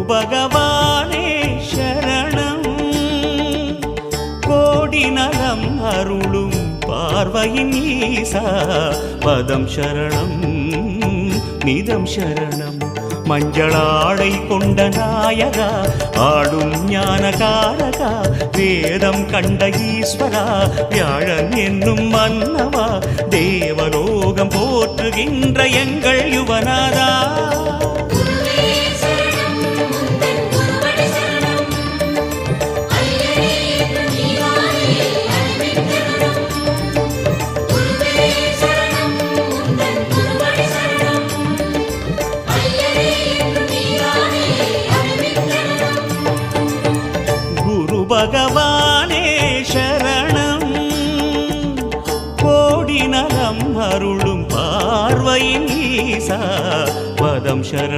பகவானே சரணம் கோடி நலம் அருளும் பார்வையின் ஈசா பதம் சரணம் நிதம் சரணம் மஞ்சளாடை கொண்ட நாயகா ஆடும் ஞானகாரகா வேதம் கண்ட ஈஸ்வரா வியாழன் என்னும் மன்னவா தேவலோகம் போற்றுகின்ற எங்கள் யுவனாதா பகவானே சரணம் கோடி நலம் அருளும் பார்வையின் ஈசா பதம் சரணம்